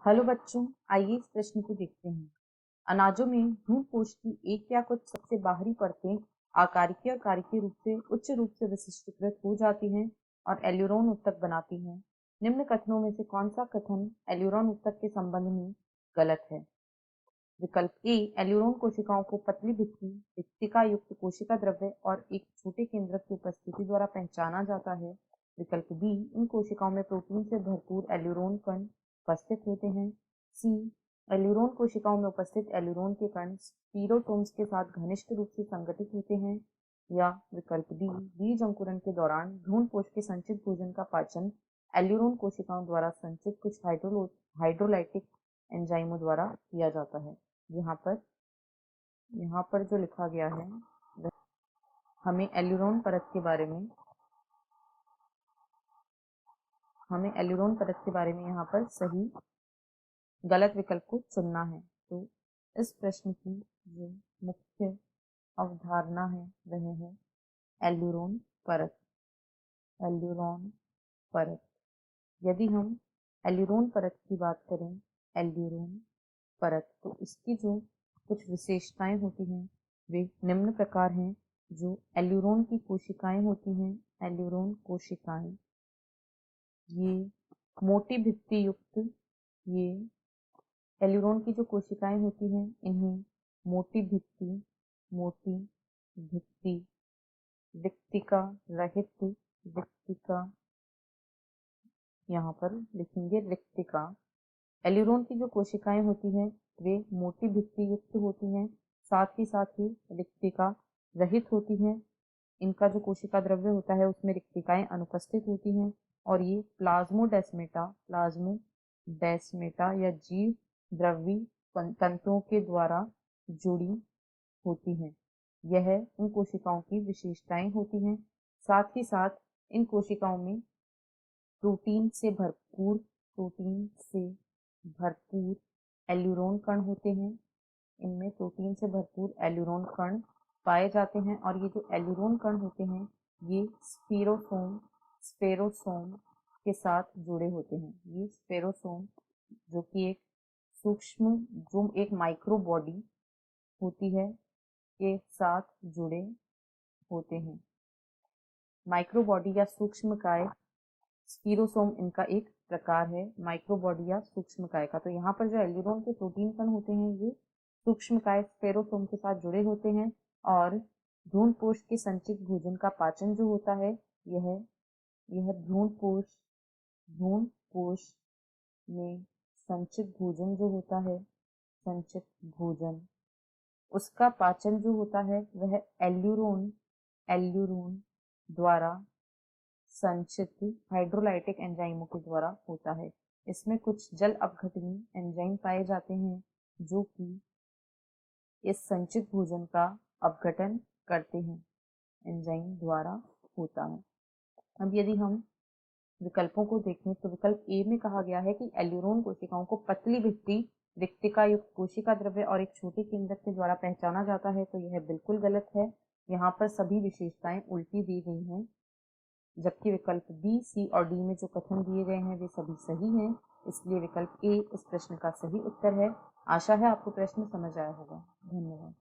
Hello बच्चों, आइए इस प्रश्न को देखते हैं। अनाजों में भ्रूण कोश की एक या कुछ सबसे बाहरी परतें आकारिकी और कारिकी रूप से उच्च रूप से विशिष्टीकृत हो जाती हैं और एल्यूरोन उत्तक बनाती हैं। निम्न कथनों में से कौन सा कथन एल्यूरोन उत्तक के संबंध में गलत है? विकल्प ए, एल्यूरोन कोशिकाओं को पतली भित्ति, रिक्तिका युक्त कोशिका द्रव्य और एक छोटे केंद्रक की उपस्थिति द्वारा पहचाना जाता है। विकल्प बी, इन कोशिकाओं में प्रोटीन से भरपूर एल्यूरोन कण उपस्थित होते हैं। सी, एल्यूरोन कोशिकाओं में उपस्थित एल्यूरोन के कण स्पीरोसोम्स के साथ घनिष्ठ रूप से संगठित होते हैं। या विकल्प डी, बीज अंकुरण के दौरान भ्रूण कोश के संचित भोजन का पाचन एल्यूरोन कोशिकाओं द्वारा संचित कुछ हाइड्रोलाइटिक एंजाइमों द्वारा किया जाता है। यहाँ पर जो लिखा गया है वह हमें एल्यूरोन परत के बारे में यहाँ पर सही गलत विकल्प को चुनना है। तो इस प्रश्न की जो मुख्य अवधारणा है वह है एल्यूरोन परत। एल्यूरोन परत, यदि हम एल्यूरोन परत की बात करें, एल्यूरोन परत, तो इसकी जो कुछ विशेषताएं होती हैं वे निम्न प्रकार हैं। जो एल्यूरोन की कोशिकाएं होती हैं, एल्यूरोन कोशिकाएं, ये मोटी भित्ति युक्त, ये एल्यूरोन की जो कोशिकाएं होती हैं इन्हें मोटी भित्ति रिक्तिका रहित, रिक्तिका, यहाँ पर लिखेंगे रिक्तिका। एल्यूरोन की जो कोशिकाएं होती हैं वे मोटी भित्ति युक्त होती हैं, साथ ही रिक्तिका रहित होती हैं। इनका जो कोशिका द्रव्य होता है उसमें रिक्तिकाएं अनुपस्थित होती हैं और ये प्लाज्मोडेस्मेटा या जीव द्रवी तंतुओं के द्वारा जुड़ी होती हैं। यह इन कोशिकाओं की विशेषताएं होती हैं। साथ ही साथ इन कोशिकाओं में प्रोटीन से भरपूर एल्यूरोन कण होते हैं। इनमें प्रोटीन से भरपूर एल्यूरोन कण पाए जाते हैं और ये जो एल्यूरोन कण होते हैं ये स्फेरोसोम के साथ जुड़े होते हैं। ये स्फेरोसोम जो कि एक माइक्रो बॉडी होती है के साथ जुड़े होते हैं। माइक्रो बॉडी या सूक्ष्मकाय, स्फीरोसोम इनका एक प्रकार है माइक्रो बॉडी या सूक्ष्मकाय का। तो यहाँ पर जो एल्यूरोन के प्रोटीन कण होते हैं ये सूक्ष्मकाय स्फेरोसोम के साथ जुड़े होते हैं और भ्रूणपोष के संचित भोजन का पाचन जो होता है यह भ्रूणपोष में संचित भोजन जो होता है, संचित भोजन, उसका पाचन जो होता है वह एल्यूरोन द्वारा संचित हाइड्रोलाइटिक एंजाइमों के द्वारा होता है। इसमें कुछ जल अपघटनी एंजाइम पाए जाते हैं जो कि इस संचित भोजन का अपघटन करते हैं, एंजाइम द्वारा होता है। अब यदि हम विकल्पों को देखें तो विकल्प ए में कहा गया है कि एल्यूरोन कोशिकाओं को पतली भित्ति, रिक्तिका युक्त कोशिका द्रव्य और एक छोटे केंद्रक के द्वारा पहचाना जाता है। तो यह बिल्कुल गलत है। यहाँ पर सभी विशेषताएं उल्टी दी गई हैं, जबकि विकल्प बी, सी और डी में जो कथन दिए गए हैं वे सभी सही हैं। इसलिए विकल्प ए इस प्रश्न का सही उत्तर है। आशा है आपको प्रश्न समझ आया होगा। धन्यवाद।